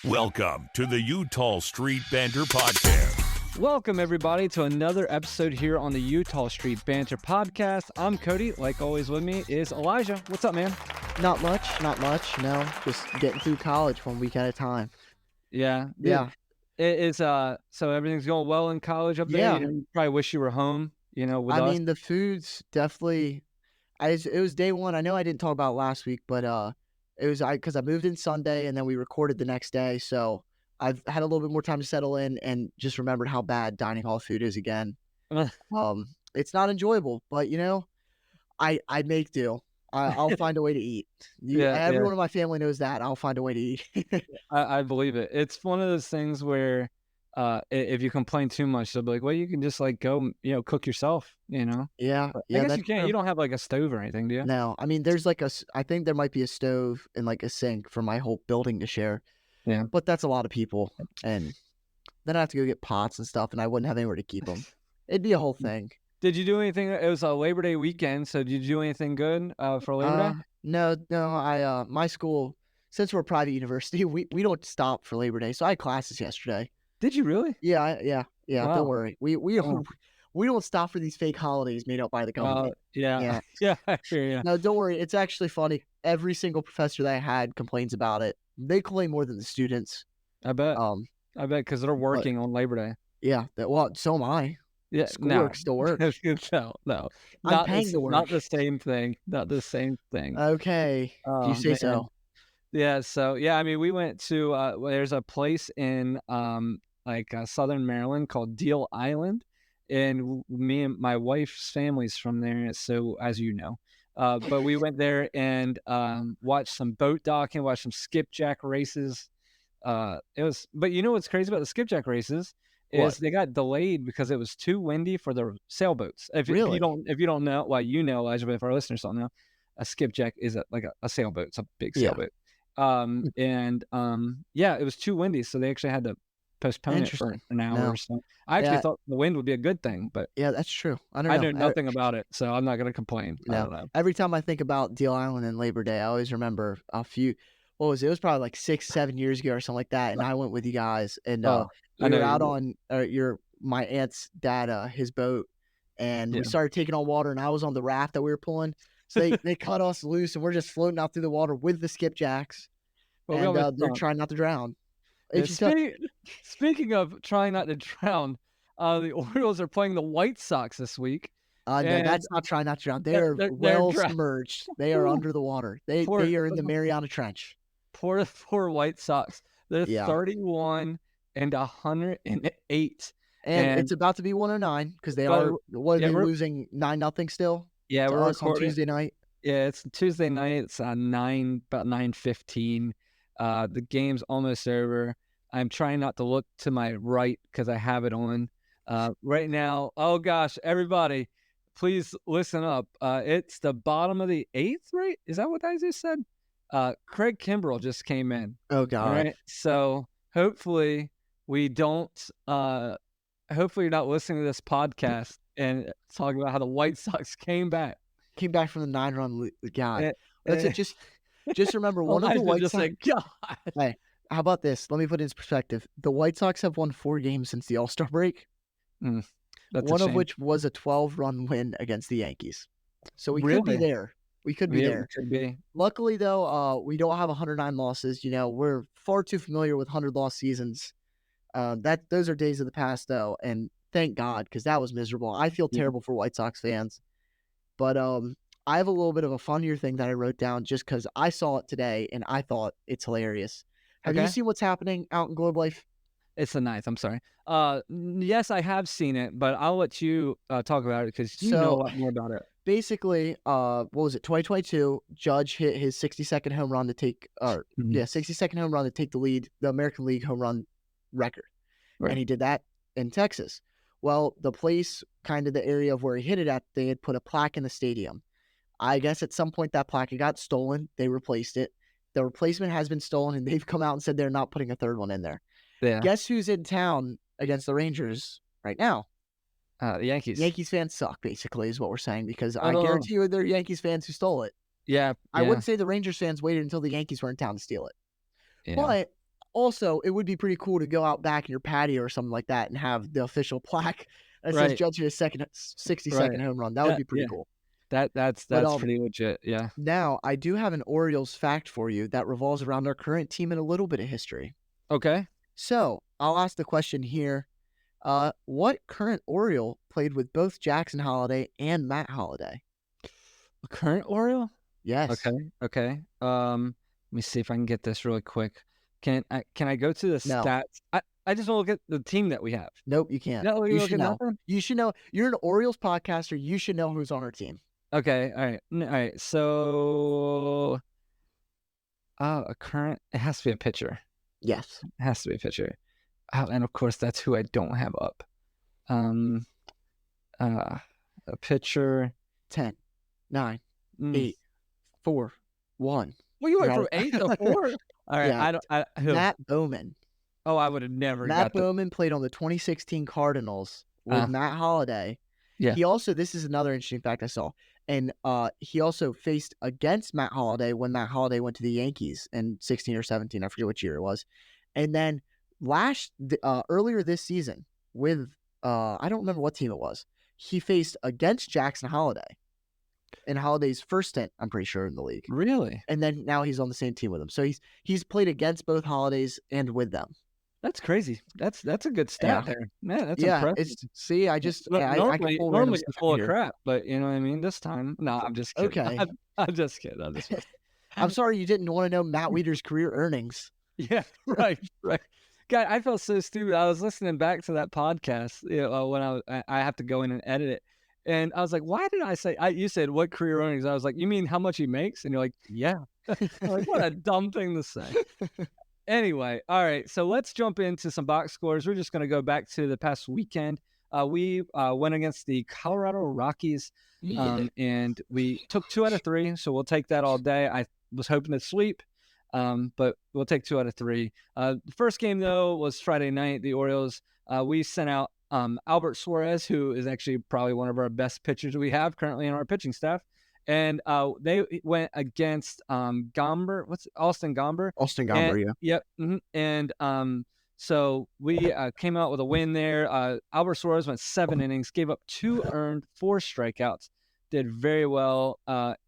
Welcome to the Utah Street Banter Podcast. Welcome, everybody, to another episode here on the Utah Street Banter Podcast. I'm Cody. Like always with me is Elijah. What's up, man? Not much. No, just getting through college 1 week at a time. Yeah. Yeah. It is, so everything's going well in college up there? Yeah. You probably wish you were home, with us. I mean, the food's definitely, it was day one. I know I didn't talk about it last week, but it was because I moved in Sunday and then we recorded the next day. So I've had a little bit more time to settle in and just remembered how bad dining hall food is again. It's not enjoyable, but I make do. I'll find a way to eat. Everyone in my family knows that. I'll find a way to eat. I believe it. It's one of those things where if you complain too much, they'll be like, well, you can just go, cook yourself, Yeah. But I guess you can't. You don't have a stove or anything, do you? No, I mean, there's I think there might be a stove and a sink for my whole building to share. Yeah. But that's a lot of people. And then I have to go get pots and stuff, and I wouldn't have anywhere to keep them. It'd be a whole thing. Did you do anything? It was a Labor Day weekend, so did you do anything good for Labor Day? No. My school, since we're a private university, we don't stop for Labor Day. So I had classes yesterday. Did you really? Yeah. Wow. Don't worry. We don't stop for these fake holidays made up by the government. Yeah. I hear you. No, don't worry. It's actually funny. Every single professor that I had complains about it. They complain more than the students. I bet. I bet because they're working on Labor Day. Yeah. So am I. Yeah. Schoolwork still works. No. I'm paying to work. Not the same thing. Okay. If you say so. Yeah. So I mean, we went to there's a place in Southern Maryland called Deal Island, and me and my wife's family's from there. So as you know, but we went there and watched some boat docking, watched some skipjack races. But what's crazy about the skipjack races is they got delayed because it was too windy for the sailboats. If you don't know, well, Elijah, but if our listeners don't know, a skipjack is a sailboat. It's a big sailboat. It was too windy, so they actually had to postpone it for an hour or so. I actually thought the wind would be a good thing, but yeah, that's true. I knew nothing about it, so I'm not going to complain. No. I don't know. Every time I think about Deal Island and Labor Day, I always remember a few. What was it? It was probably 6-7 years ago or something like that, and I went with you guys, and we were out on my aunt's dad, his boat, and we started taking on water, and I was on the raft that we were pulling. So they cut us loose, and we're just floating out through the water with the skipjacks, and they're trying not to drown. Speaking of trying not to drown, the Orioles are playing the White Sox this week. No, that's not trying not to drown. They're well submerged. They are under the water. They are in the Mariana Trench. Poor White Sox. They're 31 and 108. And it's about to be 109 because they are losing 9-0 still. Yeah, we're recording on Tuesday night. Yeah, it's Tuesday night. It's about 9:15. The game's almost over. I'm trying not to look to my right because I have it on right now. Oh gosh, everybody, please listen up. It's the bottom of the 8th, right? Is that what I just said? Craig Kimbrell just came in. Oh God! All right, so hopefully we don't. Hopefully you're not listening to this podcast and talking about how the White Sox came back from the 9-run lead. God, that's it. Just remember one of the White Sox. God. Hey, how about this? Let me put it in perspective. The White Sox have won 4 games since the All-Star break. One of which was a 12-run win against the Yankees. So we could be there. We could be there. We could be. Luckily, though, we don't have 109 losses. We're far too familiar with 100-loss seasons. Those are days of the past, though, and thank God, because that was miserable. I feel terrible for White Sox fans. But I have a little bit of a funnier thing that I wrote down just because I saw it today, and I thought it's hilarious. Have you seen what's happening out in Globe Life? It's the 9th. I'm sorry. Yes, I have seen it, but I'll let you talk about it because you know a lot more about it. Basically, what was it? 2022, Judge hit his 60-second home run to take, 60-second home run to take the lead, the American League home run record, and he did that in Texas. Well, the place, kind of the area of where he hit it at, they had put a plaque in the stadium. I guess at some point that plaque got stolen. They replaced it. The replacement has been stolen, and they've come out and said they're not putting a third one in there. Yeah. Guess who's in town against the Rangers right now? The Yankees. Yankees fans suck, basically, is what we're saying, because I guarantee you they're Yankees fans who stole it. Yeah. I wouldn't say the Rangers fans waited until the Yankees were in town to steal it. Yeah. But Also, it would be pretty cool to go out back in your patio or something like that and have the official plaque that says Right. Judge hit his 60-second home run. That would be pretty cool. That's But, pretty legit. Yeah. now I do have an Orioles fact for you that revolves around our current team and a little bit of history. Okay. So I'll ask the question here. What current Oriole played with both Jackson Holiday and Matt Holiday? A current Oriole? Yes. Okay. Let me see if I can get this really quick. Can I go to the No. stats? I just want to look at the team that we have. Nope, you can't. No, You you should look at know. nothing? You should know. You're an Orioles podcaster. You should know who's on our team. Okay. All right. So, a current. It has to be a pitcher. Yes. It has to be a pitcher. Oh, and of course, that's who I don't have up. A pitcher. 10, 9, 8, 4, 1. Well, you went You're from 8 to 4. All right. Yeah. Who? Matt Bowman. Oh, I would have never Matt got that. Bowman played on the 2016 Cardinals with Matt Holiday. Yeah. He also, this is another interesting fact I saw, and he also faced against Matt Holiday when Matt Holiday went to the Yankees in 16 or 17. I forget which year it was. And then earlier this season with, I don't remember what team it was, he faced against Jackson Holiday in Holiday's first stint, I'm pretty sure, in the league. Really? And then now he's on the same team with him. So he's played against both Holidays and with them. That's crazy. That's a good stat there. Man, that's Yeah, impressive. I just normally pull random you're stuff full of here. crap, but you know what I mean. This time, no, I'm just kidding. Okay. I'm just kidding. I'm sorry you didn't want to know Matt Wieder's career earnings. Yeah, right. God, I felt so stupid. I was listening back to that podcast, when I have to go in and edit it, and I was like, "Why did I say?" You said what career earnings? I was like, "You mean how much he makes?" And you're like, "Yeah." I'm like, what a dumb thing to say. Anyway, all right. So let's jump into some box scores. We're just going to go back to the past weekend. We went against the Colorado Rockies, and we took 2 out of 3. So we'll take that all day. I was hoping to sweep, but we'll take 2 out of 3. The first game, though, was Friday night. The Orioles, we sent out Albert Suarez, who is actually probably one of our best pitchers we have currently in our pitching staff. And they went against Gomber. Austin Gomber? Austin Gomber, yeah. Yep. Mm-hmm. And so we came out with a win there. Albert Suarez went 7 innings, gave up 2 earned, 4 strikeouts, did very well.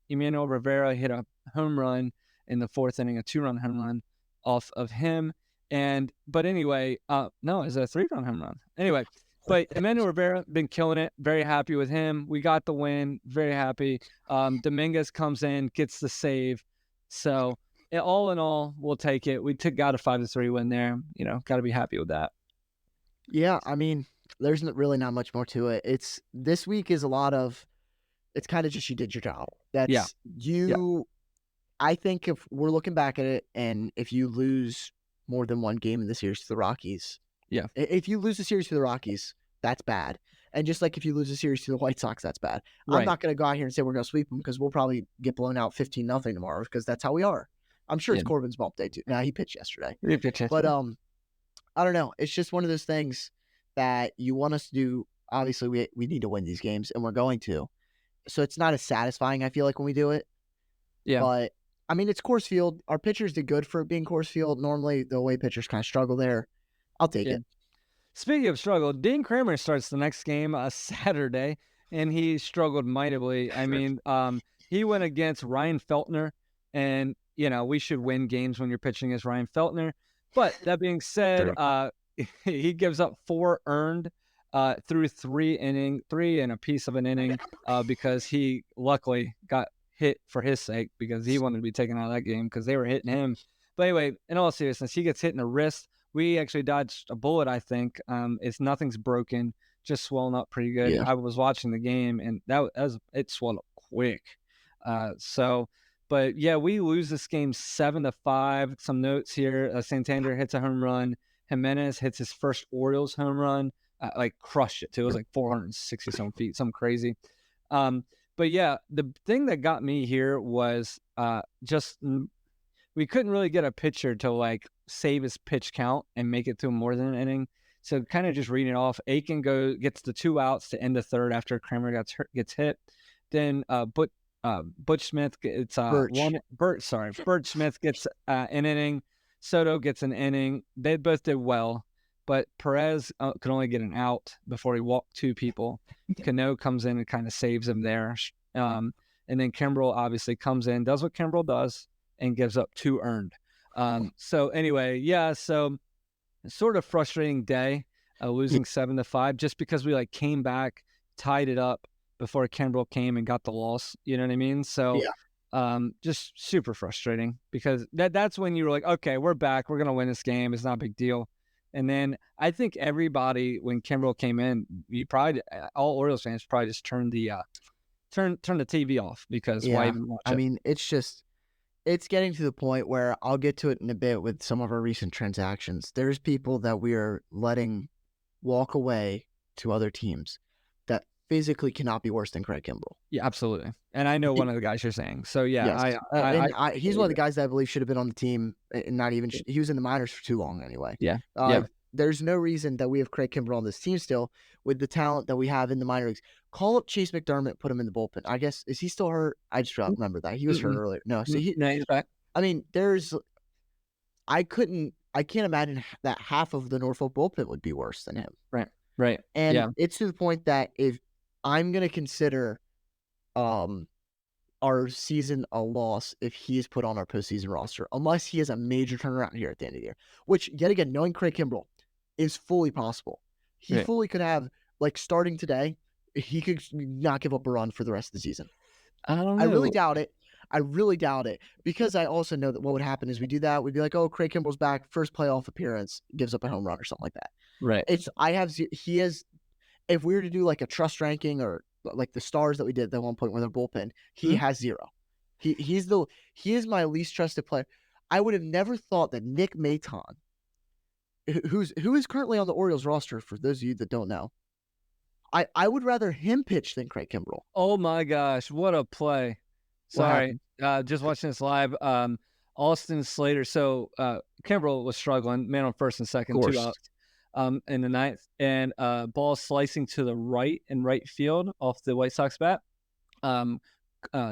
Emmanuel Rivera hit a home run in the 4th inning, a 2-run home run off of him. But anyway, no, it's a 3-run home run. Anyway. But Emmanuel Rivera been killing it. Very happy with him. We got the win. Very happy. Dominguez comes in, gets the save. So all in all, we'll take it. We got a 5-3 win there. Got to be happy with that. Yeah, I mean, there's really not much more to it. This week is a lot of. It's kind of just you did your job. I think if we're looking back at it, and if you lose more than one game in the series to the Rockies. Yeah. If you lose a series to the Rockies, that's bad. And just like if you lose a series to the White Sox, that's bad. Right. I'm not going to go out here and say we're going to sweep them because we'll probably get blown out 15-0 tomorrow because that's how we are. I'm sure it's Corbin's bump day too. Nah, he pitched yesterday. But I don't know. It's just one of those things that you want us to do. Obviously, we need to win these games, and we're going to. So it's not as satisfying, I feel like, when we do it. Yeah. But, I mean, it's Coors Field. Our pitchers did good for it being Coors Field. Normally, the away pitchers kind of struggle there. I'll take it. Speaking of struggle, Dean Kramer starts the next game Saturday, and he struggled mightily. I mean, he went against Ryan Feltner, and, we should win games when you're pitching against Ryan Feltner. But that being said, he gives up 4 earned through 3 and a piece of an inning because he luckily got hit for his sake because he wanted to be taken out of that game because they were hitting him. But anyway, in all seriousness, he gets hit in the wrist. We actually dodged a bullet, I think. Nothing's broken, just swollen up pretty good. Yeah. I was watching the game, and it swelled up quick. But yeah, we lose this game 7-5. Some notes here: Santander hits a home run. Jimenez hits his first Orioles home run. Crushed it too. It was like 460 some feet, something crazy. But yeah, the thing that got me here was we couldn't really get a pitcher to save his pitch count and make it through more than an inning. So kind of just reading it off, Aiken gets the 2 outs to end the 3rd after Kramer gets hit. Then Butch Smith gets Burt Smith gets an inning. Soto gets an inning. They both did well, but Perez could only get an out before he walked 2 people. Cano comes in and kind of saves him there. And then Kimbrel obviously comes in, does what Kimbrel does, and gives up 2 earned. So anyway, so sort of frustrating day, losing 7-5, just because we came back, tied it up before Kimbrel came and got the loss. You know what I mean? So just super frustrating, because that's when you were like, okay, we're back, we're gonna win this game, it's not a big deal. And then I think everybody, when Kimbrel came in, all Orioles fans probably just turned the TV off, because why even watch it? I mean, it's getting to the point where I'll get to it in a bit with some of our recent transactions. There's people that we are letting walk away to other teams that physically cannot be worse than Craig Kimbrel. Yeah, absolutely. And I know one of the guys you're saying. So yeah, yes. He's one of the guys that I believe should have been on the team. Not even he was in the minors for too long anyway. Yeah. There's no reason that we have Craig Kimbrel on this team still, with the talent that we have in the minor leagues. Call up Chase McDermott, put him in the bullpen. I guess, is he still hurt? I just remember that he was hurt earlier. No, so he's back. I mean, I can't imagine that half of the Norfolk bullpen would be worse than him. Right. And it's to the point that if I'm going to consider our season a loss if he is put on our postseason roster, unless he has a major turnaround here at the end of the year, which, yet again, knowing Craig Kimbrel, is fully possible. He fully could have, starting today, he could not give up a run for the rest of the season. I don't know. I really doubt it, because I also know that what would happen is we do that. We'd be like, oh, Craig Kimbrel's back, first playoff appearance, gives up a home run or something like that. Right. If we were to do a trust ranking, or the stars that we did at one point with our bullpen, he has 0. He is my least trusted player. I would have never thought that Nick Maton, who is currently on the Orioles roster, for those of you that don't know, I would rather him pitch than Craig Kimbrel. Oh my gosh, what a play. Sorry, just watching this live. Austin Slater. So Kimbrel was struggling, man on first and second, 2 outs in the 9th, and ball slicing to the right in right field off the White Sox bat.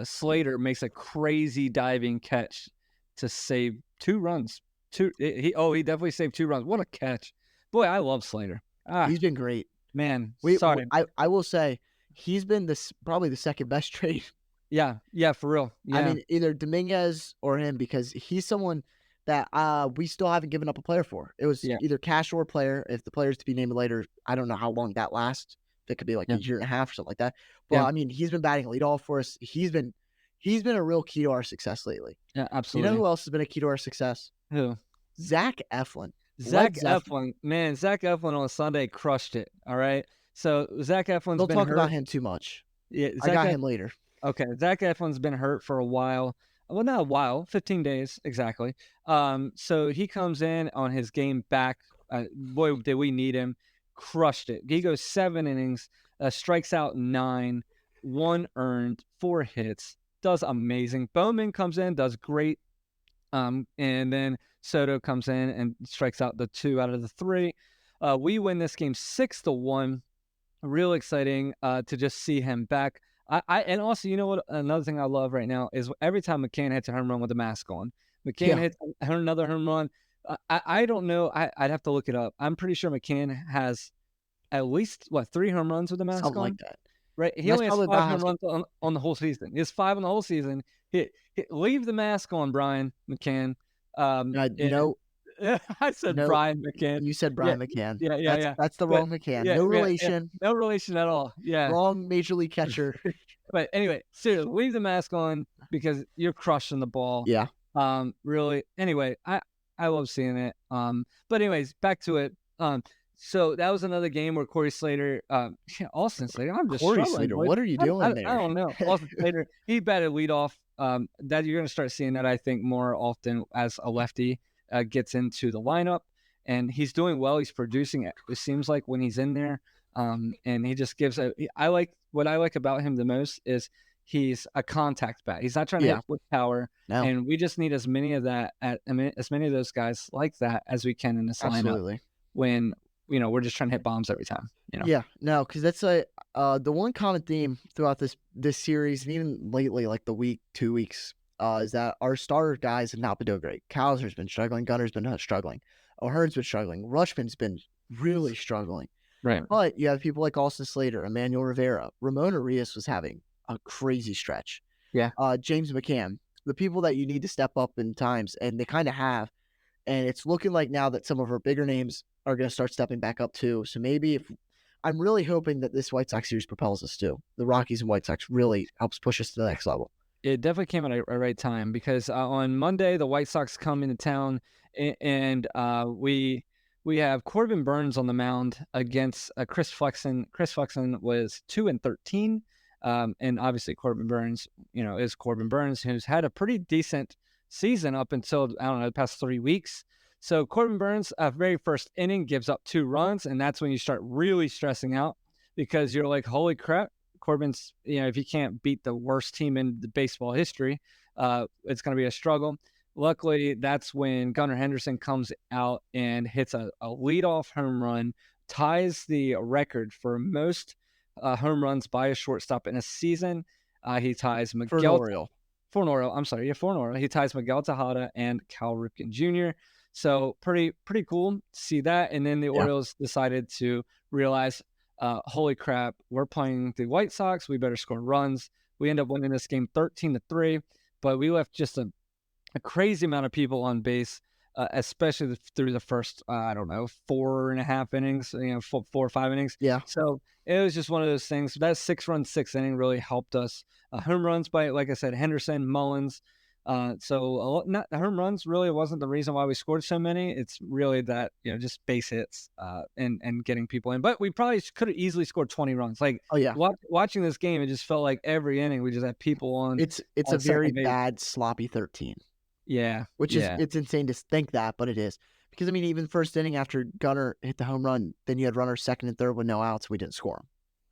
Slater makes a crazy diving catch to save 2 runs. He definitely saved 2 runs. What a catch. Boy, I love Slater. He's been great. Man, sorry. I will say he's been probably the second best trade. Yeah, for real. Yeah. I mean, either Dominguez or him, because he's someone that we still haven't given up a player for. It was either cash or player. If the player's to be named later, I don't know how long that lasts. It could be a year and a half or something like that. But I mean, he's been batting leadoff for us. He's been a real key to our success lately. Yeah, absolutely. You know who else has been a key to our success? Who? Zach Eflin. Zach Eflin on Sunday crushed it. All right. So Zach Eflin's Don't been talk hurt. about him too much. Yeah, I got him later. Okay, Zach Eflin's been hurt for a while. Well, not a while, 15 days exactly. So he comes in on his game back. Boy, did we need him. Crushed it. He goes 7 innings, strikes out 9, 1 earned, 4 hits. Does amazing. Bowman comes in, does great. And then Soto comes in and strikes out the 2 out of the 3. We win this game 6-1. Real exciting to just see him back. And also, you know what? Another thing I love right now is every time McCann hits a home run with a mask on. McCann hits another home run. I don't know. I'd have to look it up. I'm pretty sure McCann has at least 3 home runs with a mask Something on. like that. Right? He only has 5 home runs on the whole season. He has 5 on the whole season. Leave the mask on, Brian McCann. I said Brian McCann. You said Brian McCann. Yeah. That's the wrong McCann. No relation. No relation at all. Yeah. Wrong major league catcher. But anyway, seriously, leave the mask on because you're crushing the ball. Yeah. Really. Anyway, I love seeing it. But anyways, back to it. So that was another game where Corey Slater, Austin Slater. I'm just Corey struggling. Slater. What are you doing there? I don't know. Austin Slater. He batted leadoff. That you're going to start seeing that, I think, more often as a lefty gets into the lineup, and he's doing well. He's producing. It seems like when he's in there, and he just gives what I like about him the most is he's a contact bat. He's not trying to hit with power, and we just need as many of those guys like that as we can in this lineup. When we're just trying to hit bombs every time. Yeah, no, because that's the one common theme throughout this series, and even lately, like the 2 weeks is that our starter guys have not been doing great. Kowser's been struggling. Gunner's been struggling. O'Hearn's been struggling. Rushman's been really struggling. Right. But you have people like Austin Slater, Emmanuel Rivera. Ramon Arias was having a crazy stretch. Yeah. James McCann. The people that you need to step up in times, and they kind of have. And it's looking like now that some of our bigger names are going to start stepping back up too. So maybe I'm really hoping that this White Sox series propels us too. The Rockies and White Sox really helps push us to the next level. It definitely came at a right time because on Monday the White Sox come into town and we have Corbin Burns on the mound against Chris Flexen. Chris Flexen was 2-13, and obviously Corbin Burns, is Corbin Burns, who's had a pretty decent season up until the past 3 weeks. So Corbin Burns, very first inning, gives up 2 runs, and that's when you start really stressing out because you're like, holy crap. Corbin's, if you can't beat the worst team in the baseball history, it's going to be a struggle. Luckily, that's when Gunnar Henderson comes out and hits a leadoff home run, ties the record for most home runs by a shortstop in a season. He ties Miguel for an Oriole. He ties Miguel Tejada and Cal Ripken Jr. So pretty cool to see that. And then the Orioles decided to realize, holy crap, we're playing the White Sox. We better score runs. We end up winning this game 13-3, but we left just a crazy amount of people on base, especially through the first, 4.5 innings, 4 or 5 innings. Yeah. So it was just one of those things. That 6-run 6th inning really helped us. Home runs by, like I said, Henderson, Mullins. So home runs really wasn't the reason why we scored so many. It's really that, just base hits, and getting people in. But we probably could have easily scored 20 runs. Like, watching this game, it just felt like every inning we just had people on. It's a very bad sloppy 13. Yeah. Which is, it's insane to think that, but it is. Because, even first inning after Gunnar hit the home run, then you had runners second and third with no outs. We didn't score them.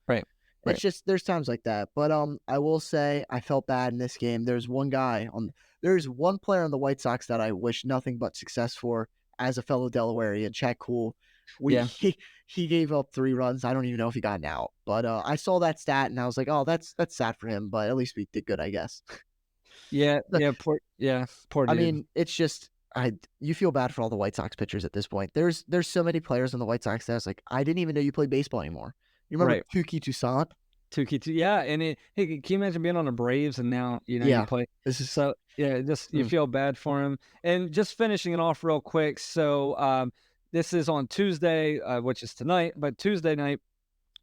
Right. It's just, there's times like that. But I will say I felt bad in this game. There's one player on the White Sox that I wish nothing but success for as a fellow Delawarean, Chad Kuhl. He gave up 3 runs. I don't even know if he got an out. But I saw that stat and I was like, oh, that's sad for him. But at least we did good, I guess. Poor dude. It's just you feel bad for all the White Sox pitchers at this point. There's so many players on the White Sox that I was like, I didn't even know you played baseball anymore. You remember Tuki Toussaint? And hey, can you imagine being on the Braves and now you play? This is you feel bad for him. And just finishing it off real quick. So this is on Tuesday, which is tonight, but Tuesday night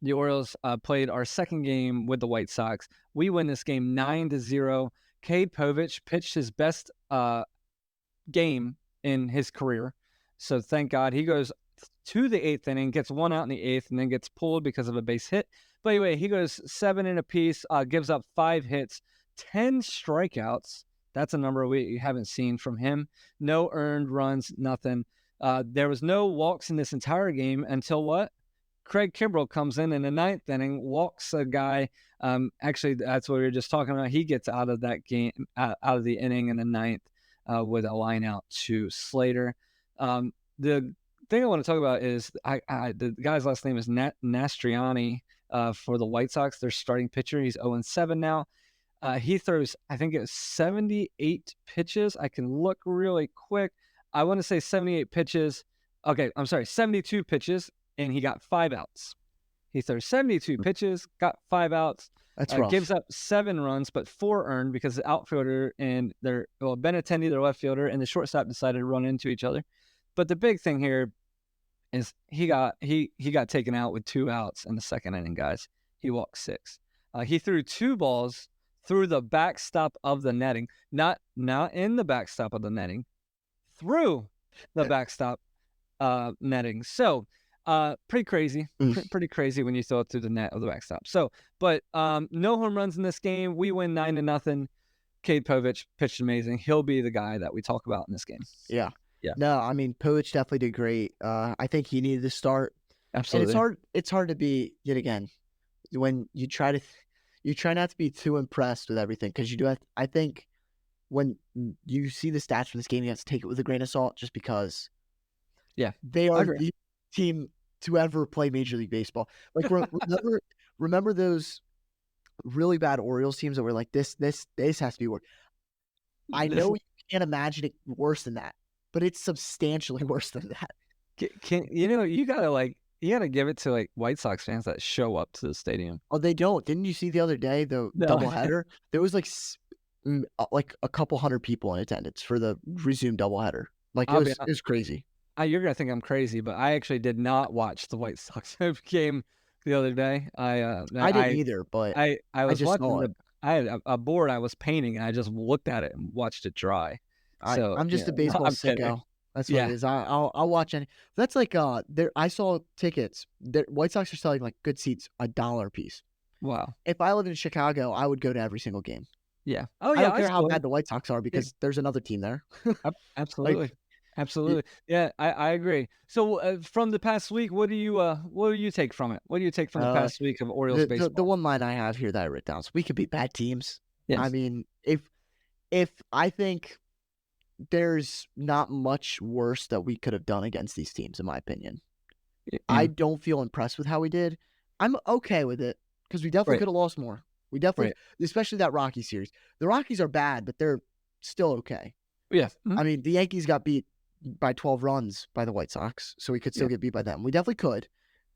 the Orioles played our second game with the White Sox. We win this game 9-0. Cade Povich pitched his best game in his career. So thank God. He goes to the 8th inning, gets 1 out in the 8th, and then gets pulled because of a base hit. But anyway, he goes 7 in a piece, gives up 5 hits, 10 strikeouts. That's a number we haven't seen from him. No earned runs, nothing. There was no walks in this entire game until what? Craig Kimbrell comes in the 9th inning, walks a guy. Actually, that's what we were just talking about. He gets out of that game, out of the inning in the 9th with a line out to Slater. The thing I want to talk about is the guy's last name is Nastriani for the White Sox. Their starting pitcher. He's 0-7 now. He throws, I think it was 78 pitches. I can look really quick. I want to say 78 pitches. Okay, I'm sorry, 72 pitches, and he got 5 outs. He throws 72 pitches, got 5 outs. That's rough. Gives up 7 runs, but 4 earned because the outfielder and Benintendi, their left fielder, and the shortstop decided to run into each other. But the big thing here is he got taken out with 2 outs in the second inning, guys. He walked 6. He threw 2 balls through the backstop of the netting, not in the backstop of the netting, through the backstop netting. So pretty crazy, pretty crazy when you throw it through the net of the backstop. So, but no home runs in this game. We win 9-0. Cade Povich pitched amazing. He'll be the guy that we talk about in this game. Yeah. No, Povich definitely did great. I think he needed to start. Absolutely. And it's hard to be, yet again, when you try not to be too impressed with everything, because you do have, I think when you see the stats from this game, you have to take it with a grain of salt, just because they are the team to ever play Major League Baseball. Like, remember those really bad Orioles teams that were like, this has to be work. I know you can't imagine it worse than that, but it's substantially worse than that. You gotta give it to like White Sox fans that show up to the stadium. Oh, they don't. Didn't you see the other day the No. doubleheader? There was like a couple hundred people in attendance for the resumed doubleheader. Like it was crazy. You're gonna think I'm crazy, but I actually did not watch the White Sox game the other day. I didn't either, but I was just saw watching it. I had a board I was painting, and I just looked at it and watched it dry. I'm just a baseball sicko. That's what it is. I'll watch any. That's like I saw tickets. White Sox are selling like good seats $1 a piece. Wow. If I lived in Chicago, I would go to every single game. Yeah. Oh yeah. I don't care how bad the White Sox are because there's another team there. Absolutely. Absolutely. Yeah, I agree. So from the past week, what do you take from it? What do you take from the past week of Orioles baseball? The one line I have here that I wrote down. So we could beat bad teams. Yes. I mean, if I think there's not much worse that we could have done against these teams, in my opinion. Yeah. I don't feel impressed with how we did. I'm okay with it because we definitely could have lost more. We definitely, especially that Rocky series. The Rockies are bad, but they're still okay. Yeah. I mean, the Yankees got beat by 12 runs by the White Sox, so we could still get beat by them. We definitely could.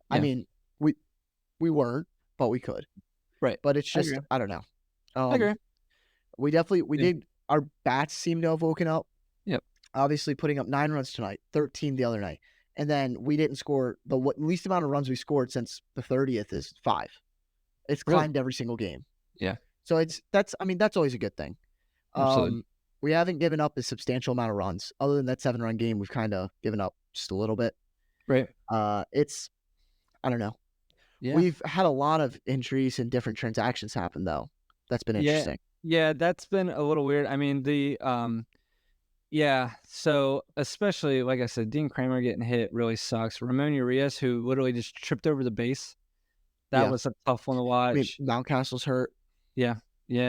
Yeah. I mean, we weren't, but we could. Right. But it's just, I don't know. I agree. We did. Our bats seem to have woken up. Yep. Obviously, putting up 9 runs tonight, 13 the other night, and then we didn't score. The least amount of runs we scored since the 30th is 5. It's climbed every single game. Yeah. So that's always a good thing. Absolutely. We haven't given up a substantial amount of runs. Other than that 7-run game, we've kind of given up just a little bit. Right. I don't know. Yeah. We've had a lot of injuries and different transactions happen though. That's been interesting. Yeah, that's been a little weird. I mean, so especially, like I said, Dean Kramer getting hit really sucks. Ramon Urias, who literally just tripped over the base. That was a tough one to watch. I mean, Mountcastle's hurt. Yeah.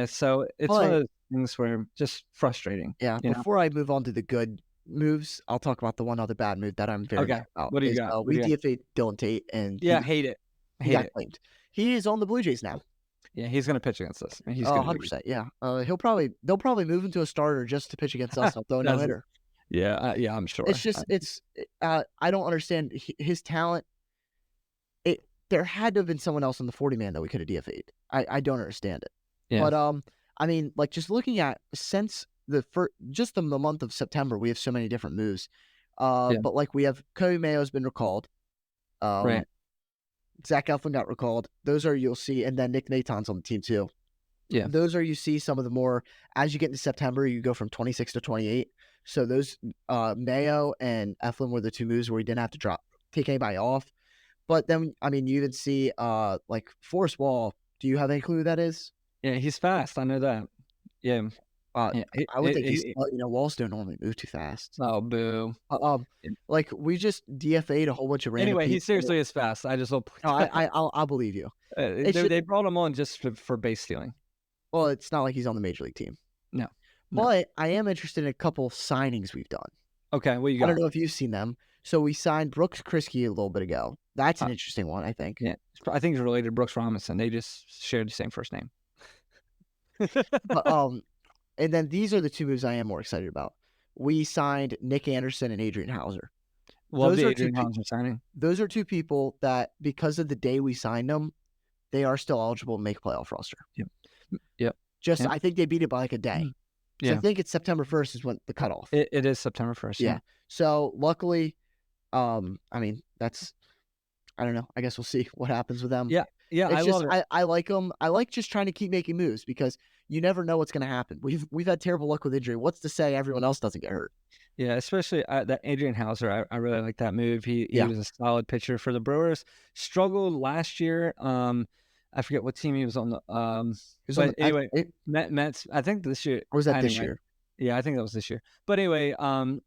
So it's one of those things where just frustrating. Yeah. Before I move on to the good moves, I'll talk about the one other bad move that I'm very mad about. What do you got? We DFA'd Dylan Tate, and hate it. He got claimed. He is on the Blue Jays now. Yeah, he's going to pitch against us. He's 100%. Yeah. They'll probably move him to a starter just to pitch against us. I'll throw no hitter. Yeah, I'm sure. It's just I don't understand his talent. There had to have been someone else on the 40-man that we could have DFA'd. I don't understand it. Yeah. But I mean, like just looking at since the month of September, we have so many different moves. But like we have Cody Mayo's been recalled. Right. Zach Eflin got recalled. Those are you'll see, and then Nick Naton's on the team too. Yeah. Those are you see some of the more as you get into September, you go from 26 to 28. So those Mayo and Eflin were the 2 moves where we didn't have to take anybody off. But then I mean you even see like Forrest Wall. Do you have any clue who that is? Yeah, he's fast. I know that. Yeah. I would think he's Walls don't normally move too fast. Oh, boo. Like we just DFA'd a whole bunch of random Anyway, people. He seriously is fast. I just hope. I'll believe you. They brought him on just for base stealing. Well, it's not like he's on the major league team. No. But I am interested in a couple signings we've done. Okay, what you got? I don't know if you've seen them. So we signed Brooks Kriske a little bit ago. That's an interesting one, I think. Yeah, I think it's related to Brooks Robinson. They just shared the same first name. But, and then these are the 2 moves I am more excited about. We signed Nick Anderson and Adrian Hauser. Love the Adrian Hauser signing. Those are 2 people that, because of the day we signed them, they are still eligible to make playoff roster. Yep. I think they beat it by like a day. So I think it's September 1st is when the cutoff. It is September 1st. Yeah. So luckily, I mean, I don't know. I guess we'll see what happens with them. Yeah. I love it. I like them. I like just trying to keep making moves because you never know what's going to happen. We've had terrible luck with injury. What's to say everyone else doesn't get hurt? Yeah, especially that Adrian Hauser. I really like that move. He was a solid pitcher for the Brewers. Struggled last year. I forget what team he was on. Mets. I think this year. Or was that this year? Yeah, I think that was this year. But anyway,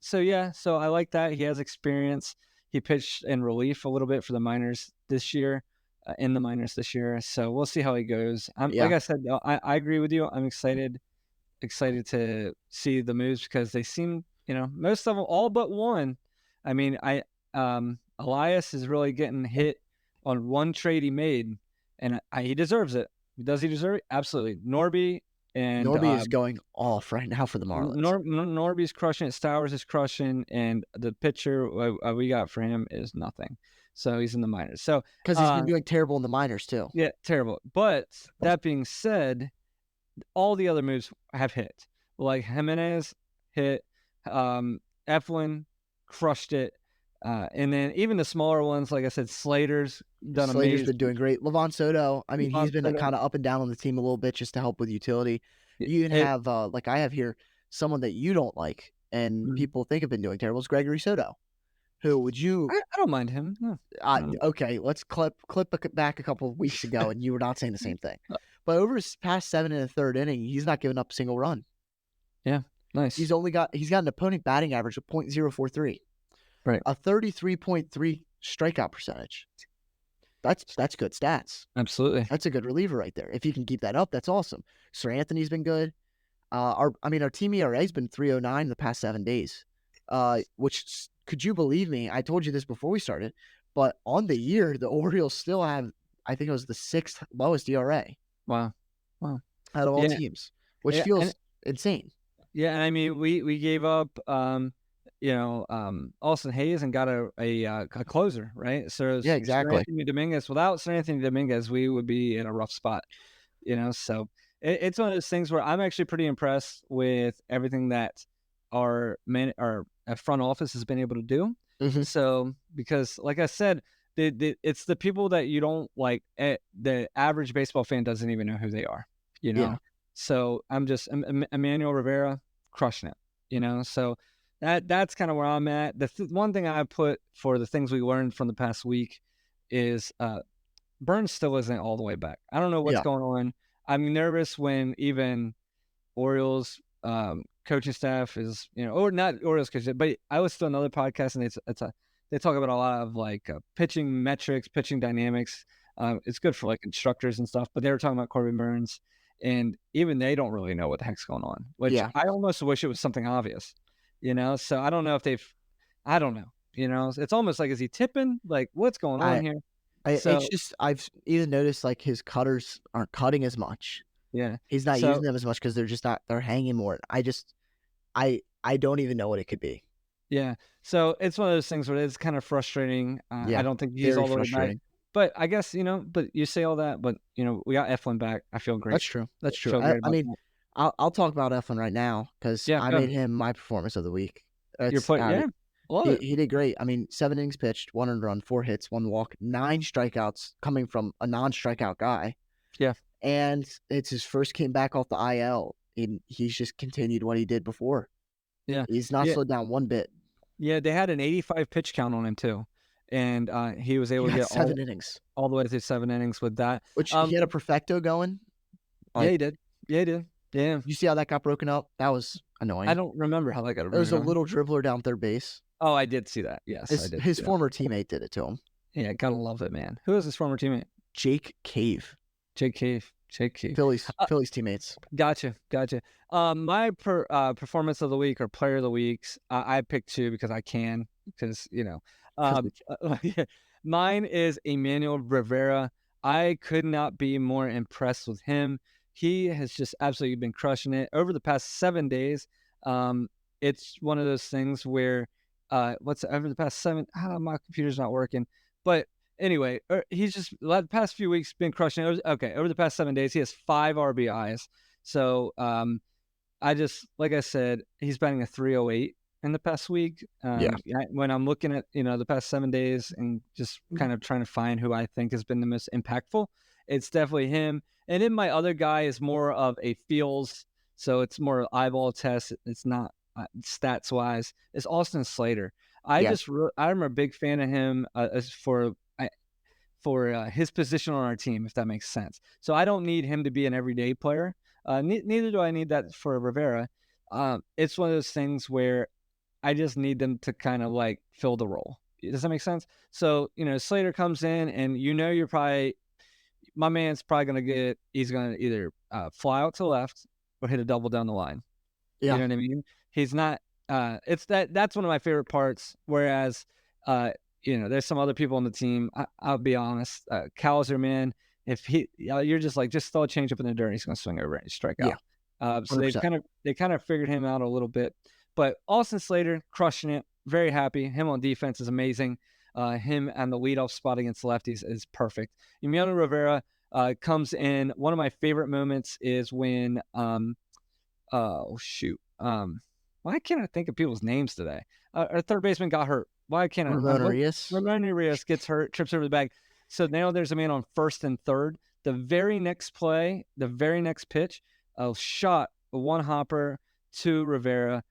so I like that. He has experience. He pitched in relief a little bit for the minors this year, So we'll see how he goes. Like I said, I agree with you. I'm excited to see the moves because they seem, most of them, all but one. I mean, Elias is really getting hit on one trade he made, and he deserves it. Does he deserve it? Absolutely. Norby And Norby is going off right now for the Marlins. Norby's crushing it. Stowers is crushing, and the pitcher we got for him is nothing. So he's in the minors. So because he's been doing terrible in the minors too. Yeah, terrible. But that being said, all the other moves have hit. Like Jimenez hit, Eflin crushed it, and then even the smaller ones, like I said, Slater's done amazing. Slater's been doing great. Levon Soto, I mean, he's been kind of up and down on the team a little bit just to help with utility. You even have, like I have here, someone that you don't like and people think have been doing terrible is Gregory Soto. Who would you? I don't mind him. No. Okay, let's clip back a couple of weeks ago, and you were not saying the same thing. But over his past 7 1/3 inning, he's not giving up a single run. Yeah, nice. He's got an opponent batting average of .043, right? A 33.3 strikeout percentage. That's good stats. Absolutely, that's a good reliever right there. If you can keep that up, that's awesome. Sir Anthony's been good. Our team ERA has been 3.09 the past 7 days, which. Could you believe me? I told you this before we started, but on the year, the Orioles still have, I think it was the 6th lowest ERA. Wow. Out of all teams, which feels insane. Yeah, and I mean, we gave up, Austin Hayes and got a closer, right? So yeah, exactly. Without Sir Anthony Dominguez, we would be in a rough spot, So it's one of those things where I'm actually pretty impressed with everything that our front office has been able to do. Mm-hmm. So because, like I said, it's the people that you don't like. The average baseball fan doesn't even know who they are. Yeah. So I'm just Emmanuel Rivera crushing it. So that's kind of where I'm at. The one thing I put for the things we learned from the past week is Burns still isn't all the way back. I don't know what's going on. I'm nervous when even Orioles coaching staff is, or not Orioles coach, but I was still another podcast, and they talk about a lot of like pitching metrics, pitching dynamics. It's good for like instructors and stuff, but they were talking about Corbin Burns, and even they don't really know what the heck's going on, which I almost wish it was something obvious, so I don't know if I don't know, it's almost like, is he tipping? Like, what's going on here? It's just, I've even noticed like his cutters aren't cutting as much. Yeah. He's not using them as much because they're hanging more. I don't even know what it could be. Yeah. So it's one of those things where it's kind of frustrating. I don't think he's all the way back. But I guess, but you say all that, but, we got Eflin back. I feel great. That's true. I'll talk about Eflin right now because I made him my performance of the week. He did great. 7 innings pitched, 1 earned run, 4 hits, 1 walk, 9 strikeouts coming from a non-strikeout guy. Yeah. And it's his first came back off the IL, and he's just continued what he did before. Yeah. He's not slowed down one bit. Yeah, they had an 85 pitch count on him too. And he was able to get 7 innings. All the way through 7 innings with that. Which he had a perfecto going. Yeah, he did. Yeah. You see how that got broken up? That was annoying. I don't remember how that got broken up. There was a little dribbler down third base. Oh, I did see that. Yes, I did. His former teammate did it to him. Yeah, gotta love it, man. Who is his former teammate? Jake Cave. Phillies teammates. Gotcha. My performance of the week or player of the weeks, I picked 2 because I can, because mine is Emmanuel Rivera. I could not be more impressed with him. He has just absolutely been crushing it over the past 7 days. It's one of those things where over the past 7, my computer's not working, but anyway, he's just the past few weeks been crushing it. Over the past 7 days, he has 5 RBIs. So like I said, he's batting a 308 in the past week. When I'm looking at the past 7 days and just kind of trying to find who I think has been the most impactful, it's definitely him. And then my other guy is more of a feels, so it's more eyeball test. It's not stats wise. It's Austin Slater. I'm a big fan of him for his position on our team, if that makes sense. So I don't need him to be an everyday player. Neither do I need that for Rivera. It's one of those things where I just need them to kind of like fill the role. Does that make sense? So, Slater comes in and my man's probably he's going to either fly out to left or hit a double down the line. Yeah. You know what I mean? He's not, that's one of my favorite parts. Whereas, there's some other people on the team. I'll be honest. Cowser, man, if you're just throw a change up in the dirt, he's going to swing over it and strike out. So they 100%. kind of figured him out a little bit. But Austin Slater crushing it, very happy. Him on defense is amazing. Him and the leadoff spot against lefties is perfect. Emiliano Rivera comes in. One of my favorite moments is when why can't I think of people's names today? Our third baseman got hurt. Why can't I? Ramon Arias. Ramon Arias gets hurt, trips over the bag. So now there's a man on first and third. The very next play, the very next pitch, a shot, a one hopper to Rivera.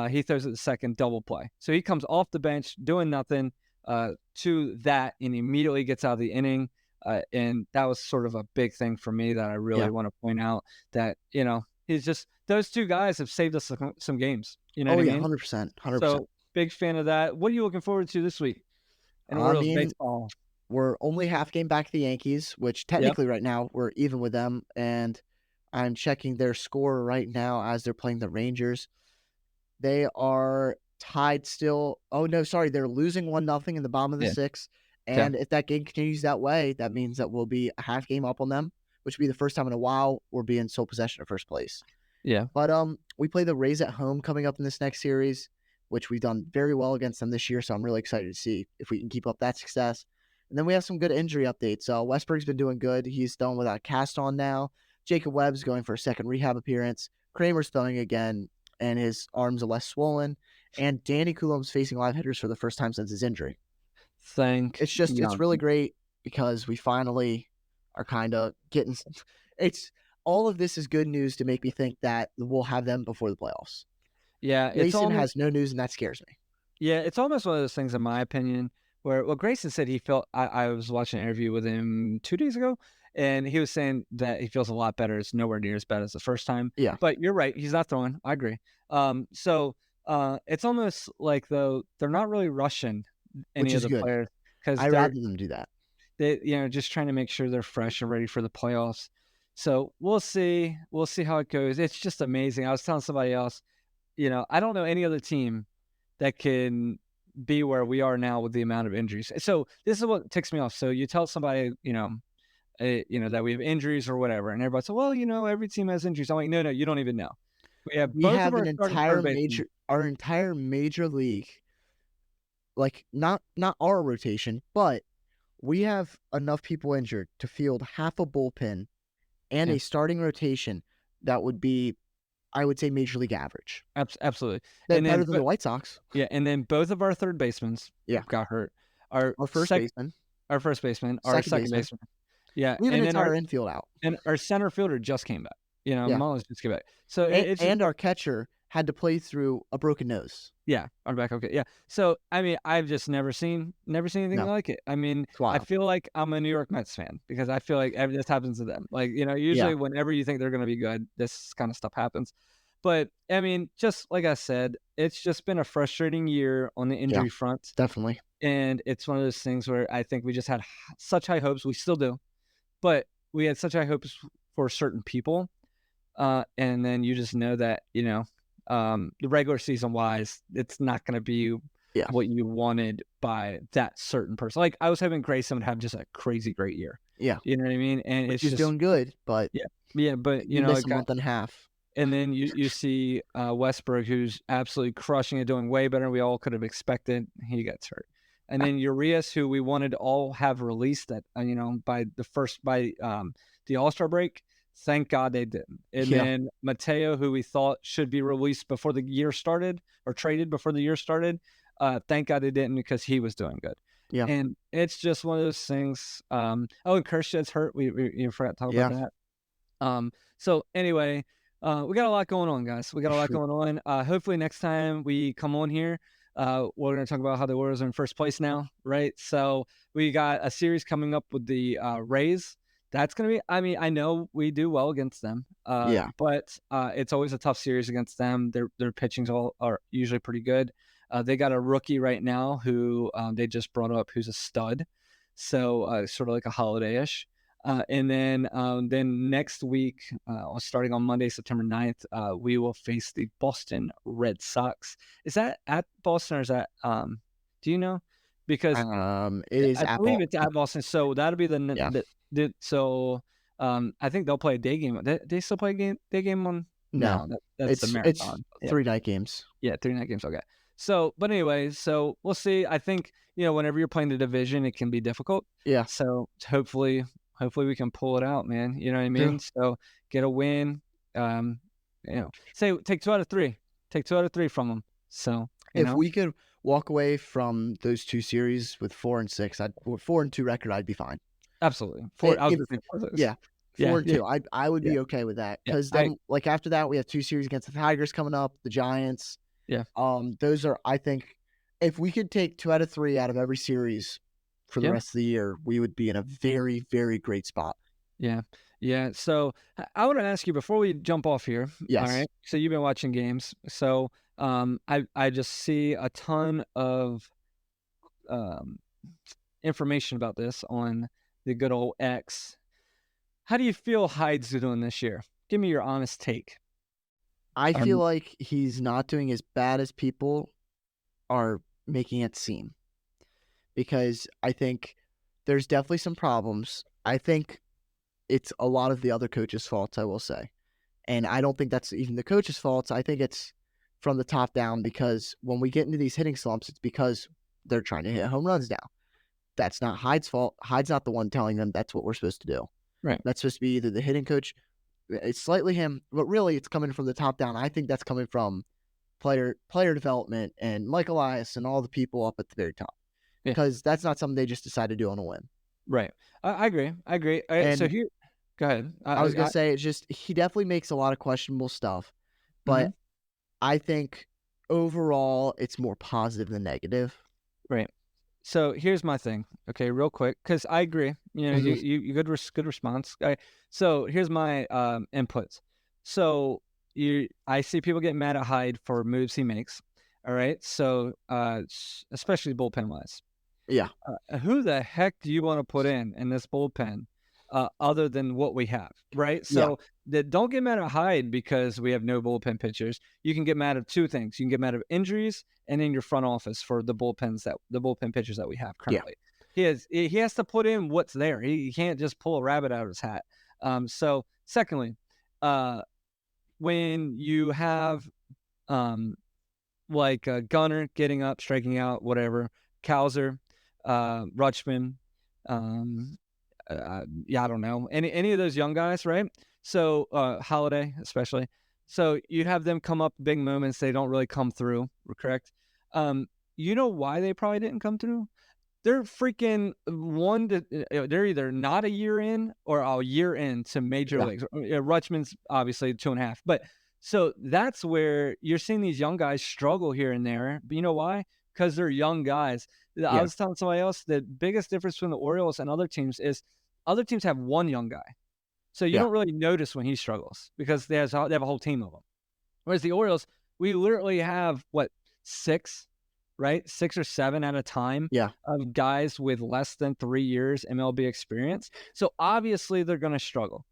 He throws it the second, double play. So he comes off the bench doing nothing to that and immediately gets out of the inning. And that was sort of a big thing for me that I really want to point out that, he's just, those two guys have saved us some games. You know what I mean? 100%. So big fan of that. What are you looking forward to this week in Orioles baseball? We're only half game back to the Yankees, which technically right now we're even with them. And I'm checking their score right now as they're playing the Rangers. They are tied still. Oh, no, sorry. They're losing 1-0 in the bottom of the sixth. And if that game continues that way, that means that we'll be a half game up on them, which will be the first time in a while we're being sole possession of first place. Yeah. But we play the Rays at home coming up in this next series, which we've done very well against them this year. So I'm really excited to see if we can keep up that success. And then we have some good injury updates. Westberg's been doing good. He's done without a cast on now. Jacob Webb's going for a second rehab appearance. Kramer's throwing again, and his arms are less swollen. And Danny Coulombe's facing live hitters for the first time since his injury. It's really great because we finally are kind of getting. All of this is good news to make me think that we'll have them before the playoffs. Yeah, Grayson has no news, and that scares me. Yeah, it's almost one of those things, in my opinion, where Grayson said he felt. I was watching an interview with him 2 days ago, and he was saying that he feels a lot better. It's nowhere near as bad as the first time. Yeah, but you're right. He's not throwing. I agree. So it's almost like though they're not really rushing any of the players because I'd rather them do that. They just trying to make sure they're fresh and ready for the playoffs. So we'll see. We'll see how it goes. It's just amazing. I was telling somebody else, I don't know any other team that can be where we are now with the amount of injuries. So this is what ticks me off. So you tell somebody, that we have injuries or whatever, and everybody says, well, every team has injuries. I'm like, no, you don't even know. We have our entire major league, like not our rotation, but we have enough people injured to field half a bullpen and a starting rotation that would be, I would say, major league average. Absolutely. Better than the White Sox. Yeah, and then both of our third basemen got hurt. Our first baseman, our second baseman. Yeah, we have an entire infield out. And our center fielder just came back. Mullins just came back. So and our catcher had to play through a broken nose. Yeah, on the back. Okay, yeah. So I mean, I've just never seen anything like it. I mean, I feel like I'm a New York Mets fan because I feel like this happens to them. Like usually whenever you think they're going to be good, this kind of stuff happens. But I mean, just like I said, it's just been a frustrating year on the injury front. Definitely. And it's one of those things where I think we just had such high hopes. We still do, but we had such high hopes for certain people, and then you just know that the regular season wise, it's not going to be what you wanted by that certain person. Like I was hoping Grayson would have just a crazy great year. Yeah. You know what I mean? And it's just doing good, but but you miss a month and a half. And then you see Westberg, who's absolutely crushing it, doing way better than we all could have expected. He gets hurt. And then Urias, who we wanted to all have released at by the All-Star break. Thank God they didn't. And then Mateo, who we thought should be released before the year started or traded before the year started, thank God they didn't because he was doing good. Yeah. And it's just one of those things. And Kershaw's hurt. We forgot to talk about that. So anyway, we got a lot going on, guys. We got a lot going on. Hopefully next time we come on here, we're going to talk about how the Orioles are in first place now, right? So we got a series coming up with the Rays. That's going to be, I mean, I know we do well against them, but it's always a tough series against them. Their pitchings are usually pretty good. They got a rookie right now who they just brought up who's a stud. So sort of like a Holiday-ish. And then next week, starting on Monday, September 9th, we will face the Boston Red Sox. Is that at Boston or is that, do you know? Because it is. I believe it's at Boston. So that'll be so I think they'll play a day game. They still play a day game on No, that's the it's marathon. Yeah. 3 night games. Yeah, 3 night games. Okay. So, but anyway, so we'll see. I think, whenever you're playing the division, it can be difficult. Yeah. So hopefully we can pull it out, man. You know what I Yeah. mean? So get a win. Say take 2 out of 3. Take 2 out of 3 from them. So If we could walk away from those 2 series with 4-6, 4-2 record, I'd be fine. absolutely Yeah. 4-2. I would be okay with that, Yeah, because then like after that we have 2 series against the Tigers coming up, the Giants. Yeah. Those are, I think, if we could take 2 out of 3 out of every series for the rest of the year, we would be in a very, very great spot. Yeah. Yeah. So I want to ask you before we jump off here. Yes. All right. So you've been watching games. So I just see a ton of information about this on the good old X. How do you feel Hyde's doing this year? Give me your honest take. I feel like he's not doing as bad as people are making it seem, because I think there's definitely some problems. I think it's a lot of the other coaches' faults, I will say. And I don't think that's even the coaches' faults. I think it's from the top down, because when we get into these hitting slumps, it's because they're trying to hit home runs now. That's not Hyde's fault. Hyde's not the one telling them that's what we're supposed to do. Right. That's supposed to be either the hitting coach. It's slightly him, but really it's coming from the top down. I think that's coming from player development and Mike Elias and all the people up at the very top, because that's not something they just decide to do on a whim. Right. I agree. All right, so here, go ahead. I was going to say, it's just, he definitely makes a lot of questionable stuff, but I think overall it's more positive than negative. Right. So here's my thing, okay, real quick, because I agree. You good response. So here's my inputs. So I see people getting mad at Hyde for moves he makes. All right. So especially bullpen wise. Yeah. Who the heck do you want to put in this bullpen other than what we have, right? So don't get mad at Hyde because we have no bullpen pitchers. You can get mad at 2 things. You can get mad at injuries and in your front office for the bullpen pitchers that we have currently. Yeah. He has to put in what's there. He can't just pull a rabbit out of his hat. So secondly, when you have like Gunnar getting up, striking out, whatever, Cowser, Rutschman, I don't know, any of those young guys, right? So Holiday especially. So you'd have them come up big moments. They don't really come through, correct? You know why they probably didn't come through? They're freaking they're either not a year in or a year in to major leagues. Rutschman's obviously 2.5, but so that's where you're seeing these young guys struggle here and there. But you know why? Because they're young guys. I was telling somebody else, the biggest difference between the Orioles and other teams is other teams have one young guy. So you don't really notice when he struggles because they have a whole team of them. Whereas the Orioles, we literally have, 6, right? 6 or 7 at a time of guys with less than 3 years MLB experience. So obviously they're going to struggle,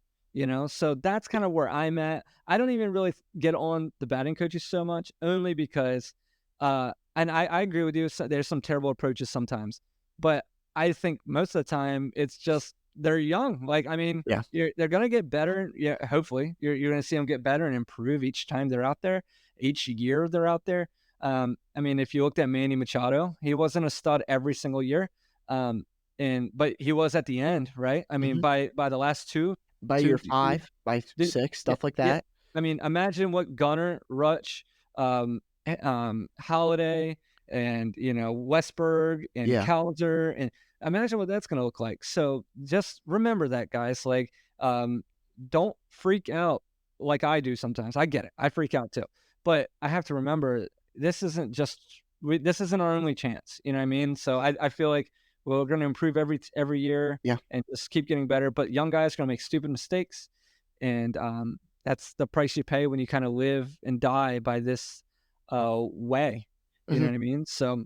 So that's kind of where I'm at. I don't even really get on the batting coaches so much, only because and I agree with you. There's some terrible approaches sometimes, but I think most of the time it's just they're young. They're going to get better. Yeah, hopefully you're going to see them get better and improve each time they're out there, each year they're out there. If you looked at Manny Machado, he wasn't a stud every single year, but he was at the end, right? By the last 2, by year 5, by 6, stuff like that. Yeah. Imagine what Gunnar, Rutsch, Holiday, and Westberg and Cowser, and imagine what that's going to look like. So just remember that, guys. Don't freak out like I do sometimes. I get it. I freak out too, but I have to remember this isn't our only chance. You know what I mean? So I feel like we're going to improve every year, and just keep getting better. But young guys are going to make stupid mistakes, and that's the price you pay when you kind of live and die by this way. You know what I mean? So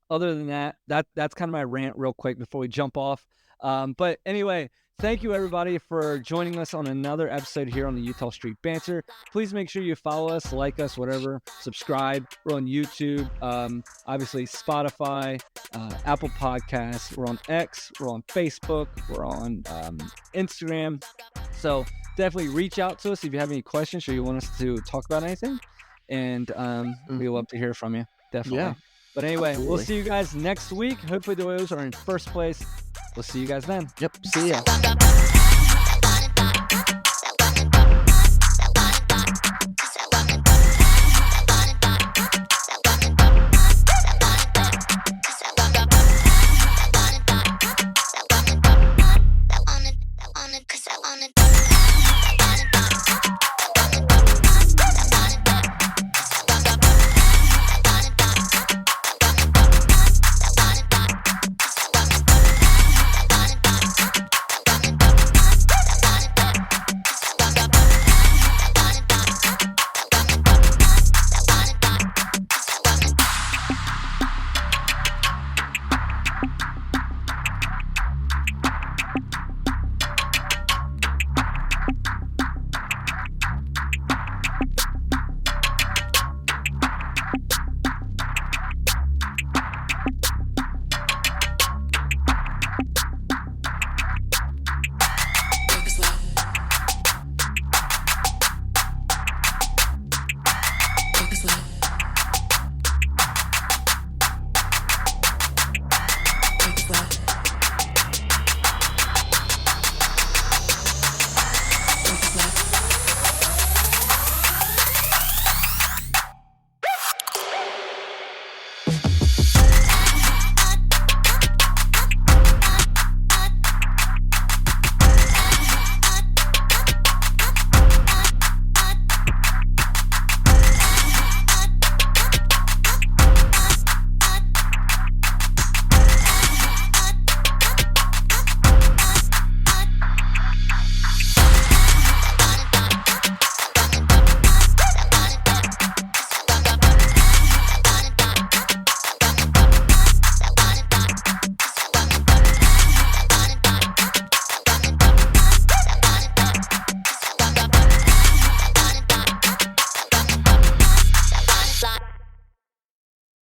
other than that's kind of my rant real quick before we jump off. But anyway, thank you everybody for joining us on another episode here on the Utah Street Banter. Please make sure you follow us, like us, whatever, subscribe. We're on YouTube, obviously Spotify, Apple Podcasts. We're on X, we're on Facebook, we're on Instagram. So definitely reach out to us if you have any questions or you want us to talk about anything. And we love to hear from you. Definitely. Yeah. But anyway, we'll Absolutely. see you guys next week. Hopefully the Orioles are in first place. We'll see you guys then. Yep. See ya.